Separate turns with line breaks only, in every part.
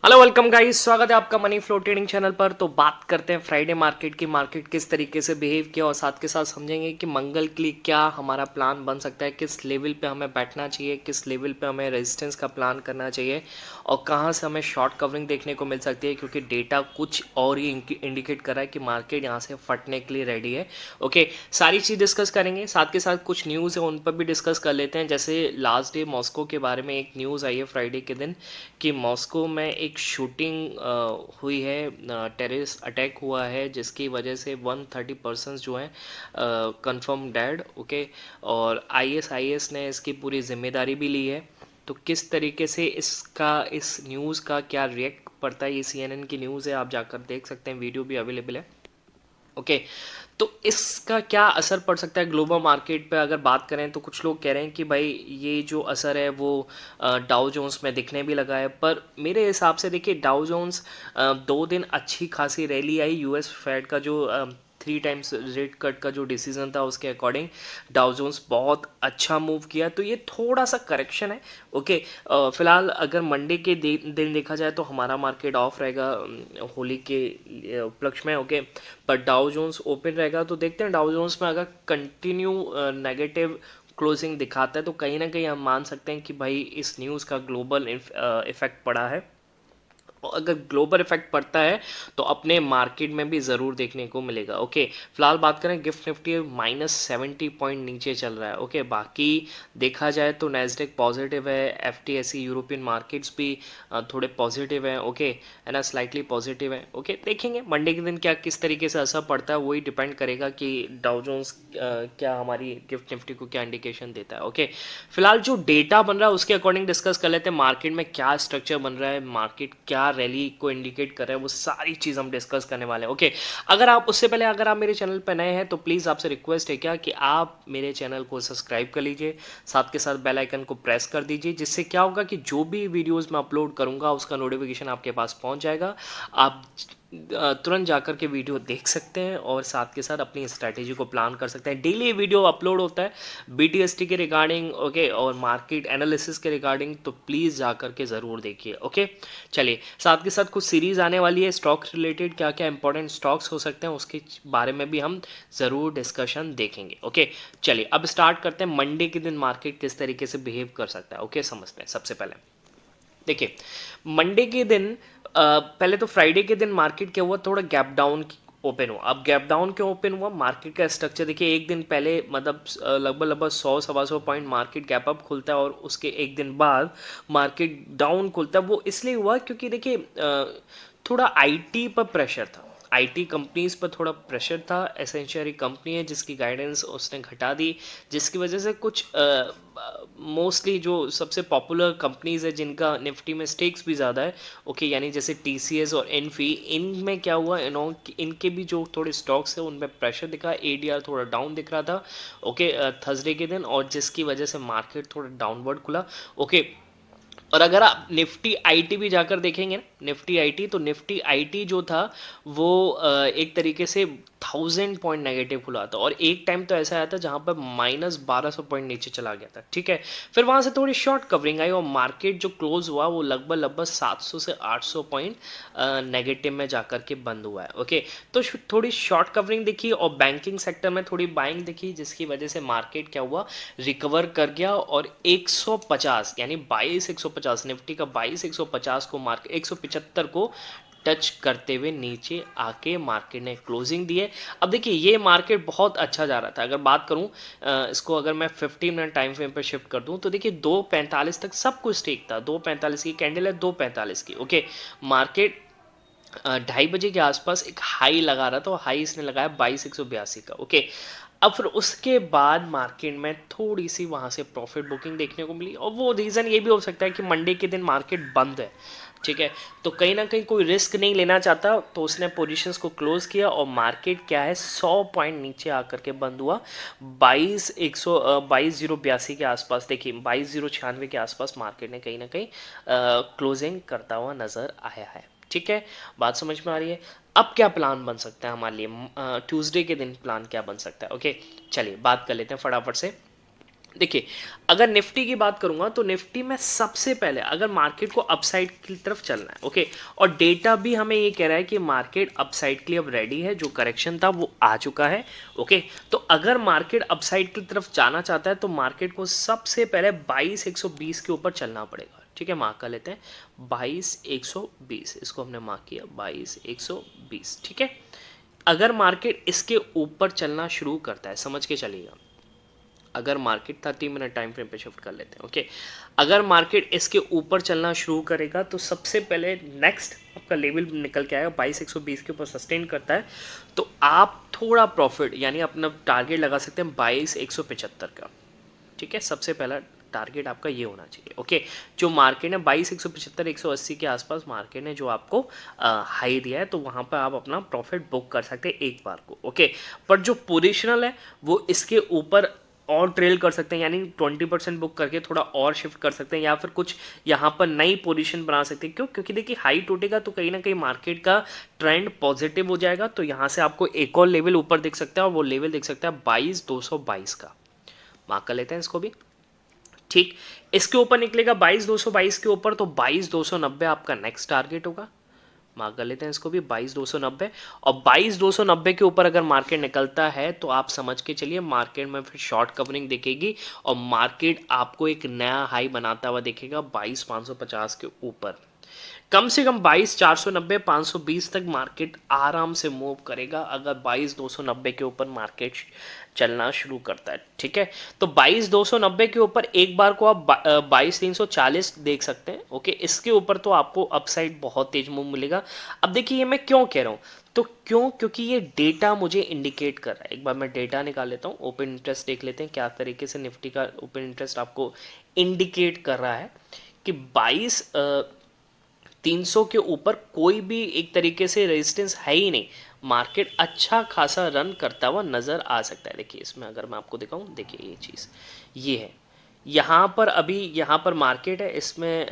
Hello welcome guys, स्वागत है आपका मनी फ्लो ट्रेडिंग चैनल पर। तो बात करते हैं फ्राइडे मार्केट की। मार्केट किस तरीके से बिहेव किया और साथ के साथ समझेंगे कि मंगल के लिए क्या हमारा प्लान बन सकता है, किस लेवल पे हमें बैठना चाहिए, किस लेवल पे हमें रेजिस्टेंस का प्लान करना चाहिए और कहाँ से हमें शॉर्ट कवरिंग देखने को मिल सकती है, क्योंकि डेटा कुछ और ही इंडिकेट कर रहा है कि मार्केट यहाँ से फटने के लिए रेडी है। ओके, सारी चीज़ डिस्कस करेंगे, साथ के साथ कुछ न्यूज़ है उन पर भी डिस्कस कर लेते हैं। जैसे लास्ट डे मॉस्को के बारे में एक न्यूज़ आई है फ्राइडे के दिन कि मॉस्को में एक शूटिंग हुई है, टेररिस्ट अटैक हुआ है, जिसकी वजह से 130 पर्सन्स जो हैं कंफर्म डेड। ओके, और आईएसआईएस ने इसकी पूरी जिम्मेदारी भी ली है। तो किस तरीके से इस न्यूज़ का क्या रिएक्ट पड़ता है, ये सीएनएन की न्यूज़ है, आप जाकर देख सकते हैं, वीडियो भी अवेलेबल है। ओके, तो इसका क्या असर पड़ सकता है ग्लोबल मार्केट पे अगर बात करें तो कुछ लोग कह रहे हैं कि भाई ये जो असर है वो डाउ जोन्स में दिखने भी लगा है। पर मेरे हिसाब से देखिए, डाउ जोन्स 2 दिन अच्छी खासी रैली आई। यूएस फेड का जो 3 टाइम्स रेट कट का जो डिसीजन था उसके अकॉर्डिंग डाउ जोन्स बहुत अच्छा मूव किया। तो ये थोड़ा सा करेक्शन है। ओके, फिलहाल अगर मंडे के दिन देखा जाए तो हमारा मार्केट ऑफ रहेगा होली के उपलक्ष्य में। ओके, पर डाउ जोन्स ओपन रहेगा। तो देखते हैं, डाउ जोन्स में अगर कंटिन्यू नेगेटिव क्लोजिंग दिखाता है तो कहीं ना कहीं हम मान सकते हैं कि भाई इस न्यूज़ का ग्लोबल इफेक्ट पड़ा है। और अगर ग्लोबल इफेक्ट पड़ता है तो अपने मार्केट में भी ज़रूर देखने को मिलेगा। ओके, फिलहाल बात करें गिफ्ट निफ्टी -70 पॉइंट नीचे चल रहा है। ओके, बाकी देखा जाए तो नैस्डैक पॉजिटिव है, एफटीएसई यूरोपियन मार्केट्स भी थोड़े पॉजिटिव हैं। ओके, है ना, स्लाइटली पॉजिटिव है। ओके, देखेंगे मंडे के दिन क्या किस तरीके से असर पड़ता है, वही डिपेंड करेगा कि डाउ जोन्स क्या हमारी गिफ्ट निफ्टी को क्या इंडिकेशन देता है। ओके, फिलहाल जो डेटा बन रहा है उसके अकॉर्डिंग डिस्कस कर लेते हैं, मार्केट में क्या स्ट्रक्चर बन रहा है, मार्केट क्या रैली को इंडिकेट कर रहा है, वो सारी चीज़ हम डिस्कस करने वाले हैं। ओके, अगर आप उससे पहले अगर आप मेरे चैनल पर नए हैं तो प्लीज़ आपसे रिक्वेस्ट है क्या कि आप मेरे चैनल को सब्सक्राइब कर लीजिए, साथ के साथ बेल आइकन को प्रेस कर दीजिए, जिससे क्या होगा कि जो भी वीडियोस मैं अपलोड करूंगा उसका नोटिफिकेशन आपके पास पहुंच जाएगा। आप तुरंत जाकर के वीडियो देख सकते हैं और साथ के साथ अपनी स्ट्रैटेजी को प्लान कर सकते हैं। डेली वीडियो अपलोड होता है बीटीएसटी के रिगार्डिंग, ओके, और मार्केट एनालिसिस के रिगार्डिंग, तो प्लीज़ जाकर के ज़रूर देखिए। ओके, चलिए, साथ के साथ कुछ सीरीज़ आने वाली है स्टॉक रिलेटेड, क्या क्या इंपॉर्टेंट स्टॉक्स हो सकते हैं उसके बारे में भी हम ज़रूर डिस्कशन देखेंगे। ओके, चलिए अब स्टार्ट करते हैं मंडे के दिन मार्केट किस तरीके से बिहेव कर सकता है। ओके, समझते हैं। सबसे पहले देखिए, मंडे के दिन पहले तो फ्राइडे के दिन मार्केट क्या हुआ, थोड़ा गैप डाउन ओपन हुआ। अब गैप डाउन क्यों ओपन हुआ, मार्केट का स्ट्रक्चर देखिए, एक दिन पहले मतलब लगभग लगभग 100 सवा 100 पॉइंट मार्केट गैप अप खुलता है और उसके एक दिन बाद मार्केट डाउन खुलता है। वो इसलिए हुआ क्योंकि देखिए थोड़ा आईटी पर प्रेशर था, आईटी कंपनीज पर थोड़ा प्रेशर था। एसेंशियरी कंपनी है जिसकी गाइडेंस उसने घटा दी, जिसकी वजह से कुछ मोस्टली जो सबसे पॉपुलर कंपनीज है जिनका निफ्टी में स्टेक्स भी ज़्यादा है, ओके, यानी जैसे टीसीएस और इनफी, इनमें क्या हुआ, इनके भी जो थोड़े स्टॉक्स है उनमें प्रेशर दिखा, एडीआर थोड़ा डाउन दिख रहा था। ओके, थर्सडे के दिन, और जिसकी वजह से मार्केट थोड़ा डाउनवर्ड खुला। ओके, और अगर आप निफ्टी आईटी भी जाकर देखेंगे ना, निफ्टी आईटी, तो निफ्टी आईटी जो था वो एक तरीके से 1000 पॉइंट नेगेटिव खुला था, और एक टाइम तो ऐसा आया था जहां पर -1200 पॉइंट नीचे चला गया था। ठीक है, फिर वहां से थोड़ी शॉर्ट कवरिंग आई और मार्केट जो क्लोज हुआ वो लगभग लगभग 700 से 800 पॉइंट नेगेटिव में जाकर के बंद हुआ है। ओके, तो थोड़ी शॉर्ट कवरिंग दिखी और बैंकिंग सेक्टर में थोड़ी बाइंग दिखी, जिसकी वजह से मार्केट क्या हुआ, रिकवर कर गया और 150 यानी 22,150, निफ्टी का 22,150 को मार्केट 175 को टच करते हुए नीचे आके मार्केट ने क्लोजिंग दी है। अब देखिए, ये मार्केट बहुत अच्छा जा रहा था। अगर बात करूं इसको अगर मैं 15 मिनट टाइम फ्रेम पर शिफ्ट कर दूं तो देखिए 2:45 तक सब कुछ ठीक था। 2:45 की कैंडल है, 2:45 की। ओके, मार्केट 2:30 बजे के आसपास एक हाई लगा रहा था, और हाई इसने लगाया 22,182 का। ओके, अब फिर उसके बाद मार्केट में थोड़ी सी वहाँ से प्रॉफिट बुकिंग देखने को मिली, और वो रीज़न ये भी हो सकता है कि मंडे के दिन मार्केट बंद है। ठीक है, तो कहीं ना कहीं कोई रिस्क नहीं लेना चाहता, तो उसने पोजीशंस को क्लोज किया और मार्केट क्या है 100 पॉइंट नीचे आकर के बंद हुआ 22,082 के आसपास। देखिए 22,096 के आसपास मार्केट ने कहीं ना कहीं क्लोजिंग करता हुआ नज़र आया है। ठीक है, बात समझ में आ रही है। अब क्या प्लान बन सकता है हमारे लिए, ट्यूसडे के दिन प्लान क्या बन सकता है। ओके, चलिए बात कर लेते हैं फटाफट से। देखिए, अगर निफ्टी की बात करूंगा तो निफ्टी में सबसे पहले अगर मार्केट को अपसाइड की तरफ चलना है, ओके, और डेटा भी हमें ये कह रहा है कि मार्केट अपसाइड के लिए अब रेडी है, जो करेक्शन था वो आ चुका है, ओके। तो अगर मार्केट अपसाइड की तरफ जाना चाहता है तो मार्केट को सबसे पहले 22,120 के ऊपर चलना पड़ेगा, ठीक है। मार्क कर लेते हैं 22,120, इसको हमने मार्क किया 22,120, ठीक है। अगर मार्केट इसके ऊपर चलना शुरू करता है, समझ के चलिएगा, अगर मार्केट 30 मिनट टाइम फ्रेम पे शिफ्ट कर लेते हैं, ओके, अगर मार्केट इसके ऊपर चलना शुरू करेगा तो सबसे पहले नेक्स्ट आपका लेवल निकल के आएगा 22,120 के ऊपर सस्टेन करता है तो आप थोड़ा प्रॉफिट यानी अपना टारगेट लगा सकते हैं 22,175 का, ठीक है। सबसे पहला टारगेट आपका ये होना चाहिए, ओके। जो मार्केट ने 22,175 180 के आसपास मार्केट ने जो आपको हाई दिया है तो वहाँ पर आप अपना प्रॉफिट बुक कर सकते हैं एक बार को, ओके। पर जो पोजिशनल है वो इसके ऊपर और ट्रेल कर सकते हैं, यानी 20% बुक करके थोड़ा और शिफ्ट कर सकते हैं या फिर कुछ यहाँ पर नई पोजीशन बना सकते हैं। क्यों? क्योंकि देखिए हाई टूटेगा तो कहीं ना कहीं मार्केट का ट्रेंड पॉजिटिव हो जाएगा, तो यहाँ से आपको एक और लेवल ऊपर दिख सकता है और वो लेवल दिख सकता है 22,222 का। मार्क कर लेते हैं इसको भी, ठीक। इसके ऊपर निकलेगा 22,222 के ऊपर तो 22,290 आपका नेक्स्ट टारगेट होगा। मार्क कर लेते हैं इसको भी 22,290, और 22,290 के ऊपर अगर मार्केट निकलता है तो आप समझ के चलिए मार्केट में फिर शॉर्ट कवरिंग दिखेगी और मार्केट आपको एक नया हाई बनाता हुआ दिखेगा 22,550 के ऊपर। कम से कम 22,490 520 तक मार्केट आराम से मूव करेगा अगर 22,290 के ऊपर मार्केट चलना शुरू करता है, ठीक है। तो 22,290 के ऊपर एक बार को आप 22,340 देख सकते हैं, ओके। इसके ऊपर तो आपको अपसाइड बहुत तेज मूव मिलेगा। अब देखिए ये मैं क्यों कह रहा हूँ, तो क्यों, क्योंकि ये डेटा मुझे इंडिकेट कर रहा है। एक बार मैं डेटा निकाल लेता हूँ, ओपन इंटरेस्ट देख लेते हैं क्या तरीके से निफ्टी का ओपन इंटरेस्ट आपको इंडिकेट कर रहा है कि 22,300 के ऊपर कोई भी एक तरीके से रेजिस्टेंस है ही नहीं, मार्केट अच्छा खासा रन करता हुआ नज़र आ सकता है। देखिए इसमें अगर मैं आपको दिखाऊं, देखिए ये चीज़ ये है, यहाँ पर अभी यहाँ पर मार्केट है, इसमें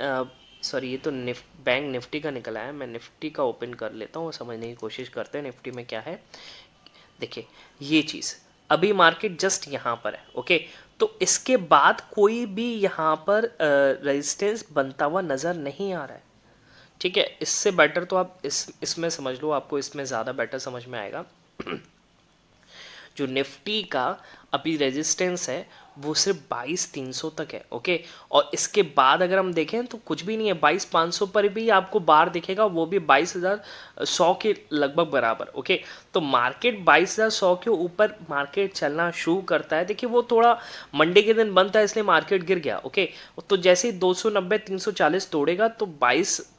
सॉरी ये तो बैंक निफ्टी का निकला है। मैं निफ्टी का ओपन कर लेता हूँ, समझने की कोशिश करते हैं निफ्टी में क्या है। देखिए ये चीज़ अभी मार्केट जस्ट यहाँ पर है, ओके। तो इसके बाद कोई भी यहाँ पर रेजिस्टेंस बनता हुआ नज़र नहीं आ रहा है, ठीक है। इससे बेटर तो आप इसमें समझ लो, आपको इसमें ज़्यादा बेटर समझ में आएगा। जो निफ्टी का अभी रेजिस्टेंस है वो सिर्फ 22,300 तक है, ओके। और इसके बाद अगर हम देखें तो कुछ भी नहीं है, 22,500 पर भी आपको बार दिखेगा, वो भी 22,100 के लगभग बराबर, ओके। तो मार्केट 22,100 के ऊपर मार्केट चलना शुरू करता है। देखिए वो थोड़ा मंडे के दिन बनता है इसलिए मार्केट गिर गया, ओके। तो जैसे ही 290 340 तोड़ेगा तो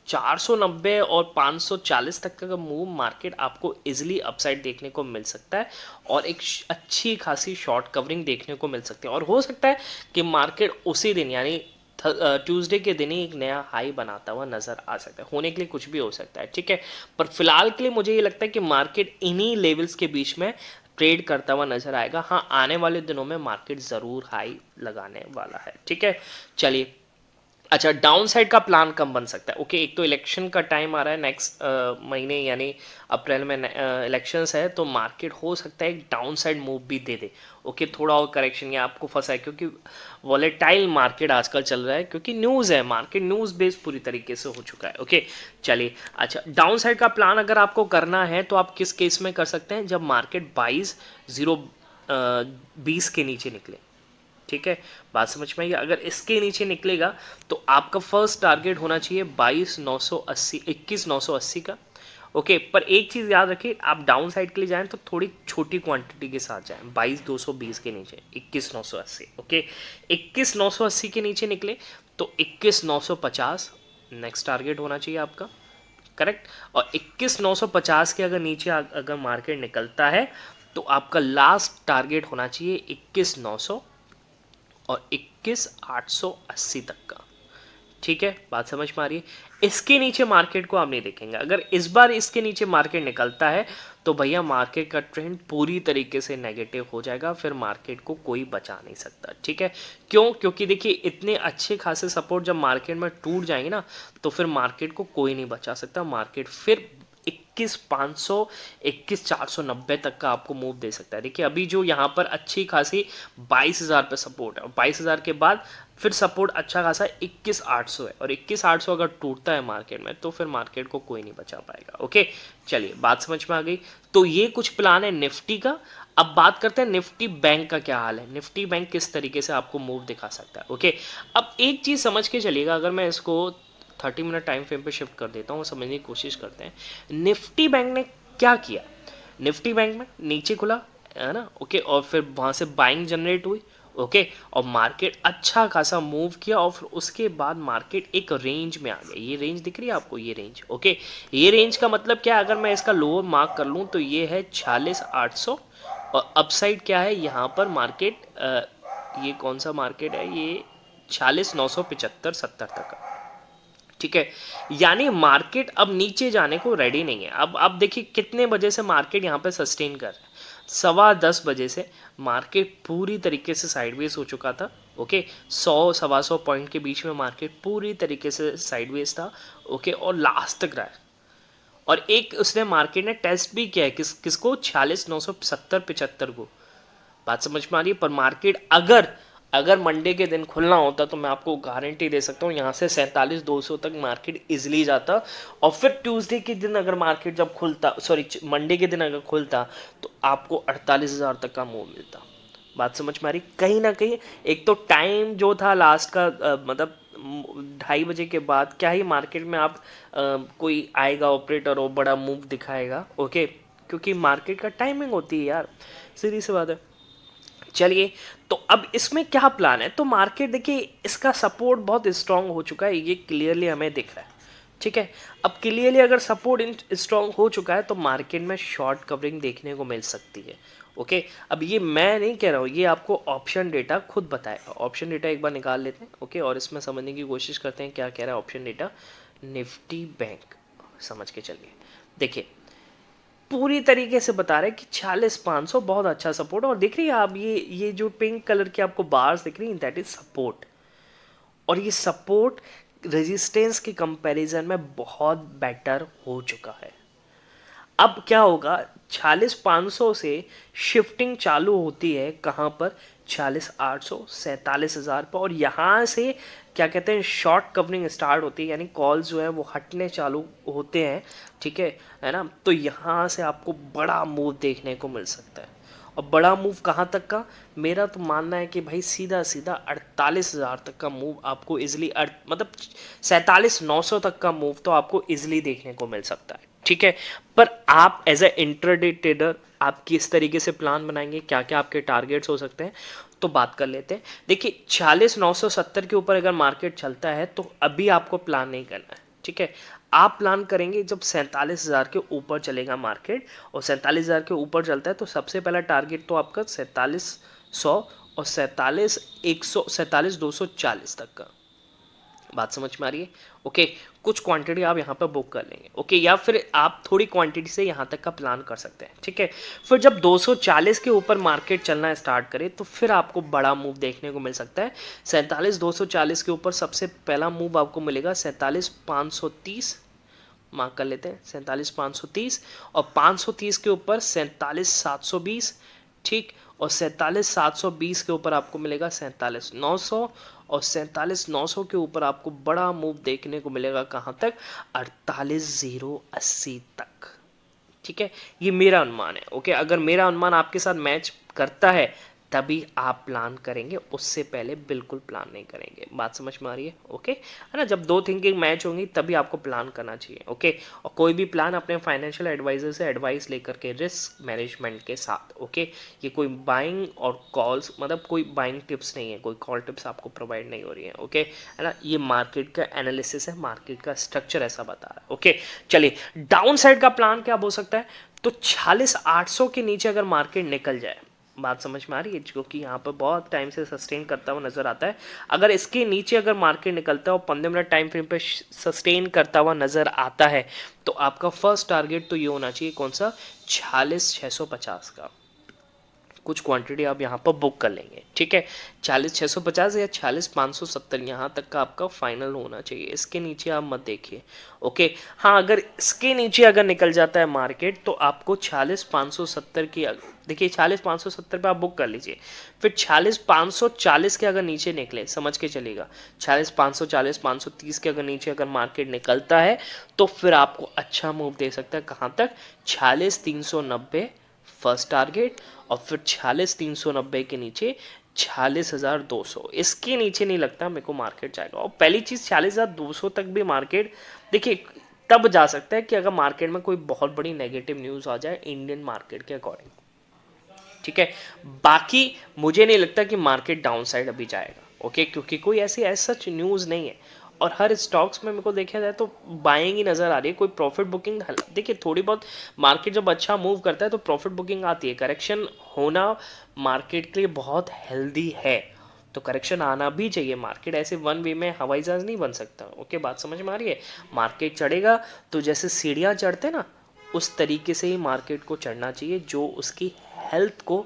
490 और 540 तक का मूव मार्केट आपको इजीली अपसाइड देखने को मिल सकता है और एक अच्छी खासी शॉर्ट कवरिंग देखने को मिल सकती है। और हो सकता है कि मार्केट उसी दिन यानी ट्यूसडे के दिन ही एक नया हाई बनाता हुआ नजर आ सकता है। होने के लिए कुछ भी हो सकता है, ठीक है। पर फिलहाल के लिए मुझे ये लगता है कि मार्केट इन्हीं लेवल्स के बीच में ट्रेड करता हुआ नजर आएगा। हाँ, आने वाले दिनों में मार्केट ज़रूर हाई लगाने वाला है, ठीक है। चलिए, अच्छा डाउन साइड का प्लान कम बन सकता है, ओके। एक तो इलेक्शन का टाइम आ रहा है नेक्स्ट महीने यानी अप्रैल में इलेक्शंस है, तो मार्केट हो सकता है एक डाउन साइड मूव भी दे दे, ओके। थोड़ा और करेक्शन या आपको फंसा है क्योंकि वॉलेटाइल मार्केट आजकल चल रहा है, क्योंकि न्यूज़ है, मार्केट न्यूज़ बेस्ड पूरी तरीके से हो चुका है, ओके। चलिए, अच्छा डाउन साइड का प्लान अगर आपको करना है तो आप किस केस में कर सकते हैं, जब मार्केट 22,020 के नीचे निकले, ठीक है। बात समझ में आई? अगर इसके नीचे निकलेगा तो आपका फर्स्ट टारगेट होना चाहिए 22,980 21,980 का, ओके। पर एक चीज़ याद रखिए, आप डाउन साइड के लिए जाएं तो थोड़ी छोटी क्वांटिटी के साथ जाएं, 22,220 के नीचे 21,980, ओके। 21,980 के नीचे निकले तो 21,950 नेक्स्ट टारगेट होना चाहिए आपका, करेक्ट। और 21,950 के अगर नीचे अगर मार्केट निकलता है तो आपका लास्ट टारगेट होना चाहिए 21,900 और 21,880 तक का, ठीक है। बात समझ में आ रही है? इसके नीचे मार्केट को आप नहीं देखेंगे। अगर इस बार इसके नीचे मार्केट निकलता है तो भैया मार्केट का ट्रेंड पूरी तरीके से नेगेटिव हो जाएगा, फिर मार्केट को कोई बचा नहीं सकता, ठीक है। क्यों? क्योंकि देखिए इतने अच्छे खासे सपोर्ट जब मार्केट में टूट जाएंगे ना तो फिर मार्केट को कोई नहीं बचा सकता, मार्केट फिर 21,500 21,490 तक का आपको मूव दे सकता है। देखिए अभी जो यहाँ पर अच्छी खासी 22,000 पे सपोर्ट है, 22,000 के बाद फिर सपोर्ट अच्छा खासा 21,800 है, और 21,800 अगर टूटता है मार्केट में तो फिर मार्केट को कोई नहीं बचा पाएगा। ओके, चलिए बात समझ में आ गई। तो ये कुछ प्लान है निफ्टी का। अब बात करते हैं निफ्टी बैंक का क्या हाल है, निफ्टी बैंक किस तरीके से आपको मूव दिखा सकता है। ओके, अब एक चीज़ समझ के चलिएगा, अगर मैं इसको 30 मिनट टाइम फ्रेम पे शिफ्ट कर देता हूँ, समझने की कोशिश करते हैं निफ्टी बैंक ने क्या किया। निफ्टी बैंक में नीचे खुला है ना, ओके, और फिर वहाँ से बाइंग जनरेट हुई, ओके, और मार्केट अच्छा खासा मूव किया, और फिर उसके बाद मार्केट एक रेंज में आ गया। ये रेंज दिख रही है आपको, ये रेंज, ओके, ये रेंज का मतलब क्या है, अगर मैं इसका लोअर मार्क कर लूँ तो ये है 46,800, और अपसाइड क्या है यहाँ पर मार्केट, ये कौन सा मार्केट है, ये 46,975-70 तक का, ठीक है। यानी मार्केट अब नीचे जाने को रेडी नहीं है। अब देखिए कितने बजे से मार्केट यहाँ पे सस्टेन कर रहा है, 10:15 बजे से मार्केट पूरी तरीके से साइडवेज हो चुका था। ओके, 100 सवा 100 पॉइंट के बीच में मार्केट पूरी तरीके से साइडवेज था। ओके, और लास्ट तक रहा है, और एक उसने मार्केट ने टेस्ट भी किया है किसको, 46,970-75 को। बात समझ में आ रही है। पर मार्केट अगर अगर मंडे के दिन खुलना होता तो मैं आपको गारंटी दे सकता हूँ यहाँ से 47,200 तक मार्केट इजीली जाता, और फिर ट्यूसडे के दिन अगर मार्केट जब खुलता, सॉरी मंडे के दिन अगर खुलता, तो आपको 48,000 तक का मूव मिलता। बात समझ में आ रही। कहीं ना कहीं एक तो टाइम जो था लास्ट का, मतलब 2:30 बजे के बाद क्या ही मार्केट में आप कोई आएगा ऑपरेटर और बड़ा मूव दिखाएगा। ओके, क्योंकि मार्केट का टाइमिंग होती है यार, सीधी सी बात है। चलिए, तो अब इसमें क्या प्लान है, तो मार्केट देखिए इसका सपोर्ट बहुत स्ट्रांग हो चुका है, ये क्लियरली हमें दिख रहा है, ठीक है। अब क्लियरली अगर सपोर्ट स्ट्रांग हो चुका है तो मार्केट में शॉर्ट कवरिंग देखने को मिल सकती है। ओके, अब ये मैं नहीं कह रहा हूँ, ये आपको ऑप्शन डेटा खुद बताएगा। ऑप्शन डेटा एक बार निकाल लेते हैं, ओके, और इसमें समझने की कोशिश करते हैं क्या कह रहा है ऑप्शन डेटा। निफ्टी बैंक समझ के चलिए, देखिए पूरी तरीके से बता रहे हैं कि 46,500 बहुत अच्छा सपोर्ट, और देख रही है आप ये जो पिंक कलर की आपको बार्स दिख रही हैं, दैट इज सपोर्ट, और ये सपोर्ट रेजिस्टेंस के कंपैरिजन में बहुत बेटर हो चुका है। अब क्या होगा, 46,500 से शिफ्टिंग चालू होती है कहाँ पर, 46,800 47,000 पर, और यहाँ से क्या कहते हैं शॉर्ट कवरिंग स्टार्ट होती है, यानी कॉल्स जो है वो हटने चालू होते हैं, ठीक है ना। तो यहाँ से आपको बड़ा मूव देखने को मिल सकता है, और बड़ा मूव कहाँ तक का, मेरा तो मानना है कि भाई सीधा सीधा 48,000 तक का मूव आपको इजिली, मतलब 47,900 तक का मूव तो आपको इजिली देखने को मिल सकता है, ठीक है। पर आप एज ए इंट्राडे ट्रेडर आप किस तरीके से प्लान बनाएंगे, क्या क्या आपके टारगेट्स हो सकते हैं, तो बात कर लेते हैं। देखिए 46,970 के ऊपर अगर मार्केट चलता है तो अभी आपको प्लान नहीं करना है, ठीक है। आप प्लान करेंगे जब 47,000 के ऊपर चलेगा मार्केट, और 47,000 के ऊपर चलता है तो सबसे पहला टारगेट तो आपका 47,100 और 47,100 47,240 तक का। बात समझ में आ रही है। ओके, कुछ क्वांटिटी आप यहाँ पर बुक कर लेंगे, ओके, या फिर आप थोड़ी क्वांटिटी से यहाँ तक का प्लान कर सकते हैं, ठीक है। फिर जब 240 के ऊपर मार्केट चलना स्टार्ट करे तो फिर आपको बड़ा मूव देखने को मिल सकता है। 47,240 के ऊपर सबसे पहला मूव आपको मिलेगा 47,530, मार्क कर लेते हैं 47,530, और 530 के ऊपर 47,720, ठीक, और 47,720 के ऊपर आपको मिलेगा 47,900, और 47,900 के ऊपर आपको बड़ा मूव देखने को मिलेगा कहाँ तक, 48,080 तक, ठीक है। ये मेरा अनुमान है, ओके। अगर मेरा अनुमान आपके साथ मैच करता है तभी आप प्लान करेंगे, उससे पहले बिल्कुल प्लान नहीं करेंगे। बात समझ में आ रही है, ओके, है ना। जब दो थिंकिंग मैच होंगी तभी आपको प्लान करना चाहिए, ओके। और कोई भी प्लान अपने फाइनेंशियल एडवाइजर से एडवाइस लेकर के रिस्क मैनेजमेंट के साथ, ओके। ये कोई बाइंग और कॉल्स, मतलब कोई बाइंग टिप्स नहीं है, कोई कॉल टिप्स आपको प्रोवाइड नहीं हो रही है, ओके, है ना। ये मार्केट का एनालिसिस है, मार्केट का स्ट्रक्चर ऐसा बता रहा है, ओके। चलिए, डाउन साइड का प्लान क्या हो सकता है, तो 46,800 के नीचे अगर मार्केट निकल जाए, बात समझ में आ रही है, क्योंकि यहाँ पर बहुत टाइम से सस्टेन करता हुआ नजर आता है। अगर इसके नीचे अगर मार्केट निकलता है और 15 मिनट टाइम फ्रेम पे सस्टेन करता हुआ नजर आता है, तो आपका फर्स्ट टारगेट तो ये होना चाहिए कौन सा, 46,650 का, कुछ क्वांटिटी आप यहाँ पर बुक कर लेंगे, ठीक है। 40,650 या 40,570 यहाँ तक का आपका फाइनल होना चाहिए, इसके नीचे आप मत देखिए, ओके। हाँ, अगर इसके नीचे अगर निकल जाता है मार्केट तो आपको 40,570 की, देखिए 40,570 पे आप बुक कर लीजिए, फिर 40,540 के अगर नीचे निकले, समझ के चलिएगा, 40,540 530 के अगर नीचे अगर मार्केट निकलता है तो फिर आपको अच्छा मूव दे सकता है। कहाँ तक? 46,390 फर्स्ट टारगेट, और फिर 46,390 के नीचे 46,200, इसके नीचे नहीं लगता मेरे को मार्केट जाएगा। और पहली चीज़ 46,200 तक भी मार्केट देखिए तब जा सकता है कि अगर मार्केट में कोई बहुत बड़ी नेगेटिव न्यूज़ आ जाए इंडियन मार्केट के अकॉर्डिंग, ठीक है। बाकी मुझे नहीं लगता कि मार्केट डाउन साइड अभी जाएगा, ओके, क्योंकि कोई ऐसी सच न्यूज़ नहीं है। और हर स्टॉक्स में मेरे को देखा जाए तो बाइंग ही नज़र आ रही है, कोई प्रॉफिट बुकिंग, देखिए थोड़ी बहुत मार्केट जब अच्छा मूव करता है तो प्रॉफिट बुकिंग आती है। करेक्शन होना मार्केट के लिए बहुत हेल्दी है, तो करेक्शन आना भी चाहिए। मार्केट ऐसे वन वे में हवाई जहाज नहीं बन सकता, ओके, बात समझ में आ रही है। मार्केट चढ़ेगा तो जैसे सीढ़ियाँ चढ़ते ना, उस तरीके से ही मार्केट को चढ़ना चाहिए जो उसकी हेल्थ को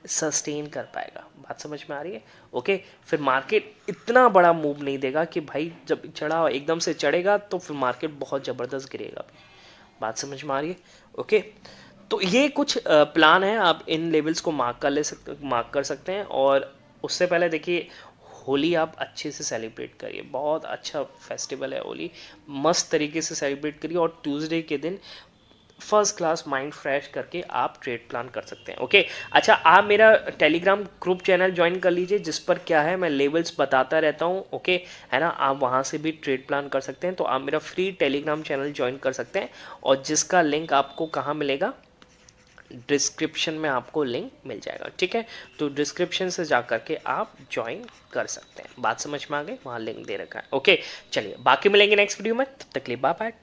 सस्टेन कर पाएगा। बात समझ में आ रही है, ओके। फिर मार्केट इतना बड़ा मूव नहीं देगा कि भाई जब चढ़ा एकदम से चढ़ेगा तो फिर मार्केट बहुत ज़बरदस्त गिरेगा। बात समझ में आ रही है, ओके। तो ये कुछ प्लान है, आप इन लेवल्स को मार्क कर सकते हैं। और उससे पहले देखिए होली आप अच्छे से सेलिब्रेट करिए, बहुत अच्छा फेस्टिवल है होली, मस्त तरीके से सेलिब्रेट करिए। और ट्यूसडे के दिन फर्स्ट क्लास माइंड फ्रेश करके आप ट्रेड प्लान कर सकते हैं, ओके। अच्छा, आप मेरा टेलीग्राम ग्रुप चैनल ज्वाइन कर लीजिए, जिस पर क्या है मैं लेवल्स बताता रहता हूँ, ओके, है ना। आप वहाँ से भी ट्रेड प्लान कर सकते हैं। तो आप मेरा फ्री टेलीग्राम चैनल ज्वाइन कर सकते हैं, और जिसका लिंक आपको कहाँ मिलेगा? डिस्क्रिप्शन में आपको लिंक मिल जाएगा, ठीक है। तो डिस्क्रिप्शन से जा करके आप ज्वाइन कर सकते हैं। बात समझ में आ गई? वहाँ लिंक दे रखा है, ओके। चलिए बाकी मिलेंगे नेक्स्ट वीडियो में, तब तक के लिए बाय बाय।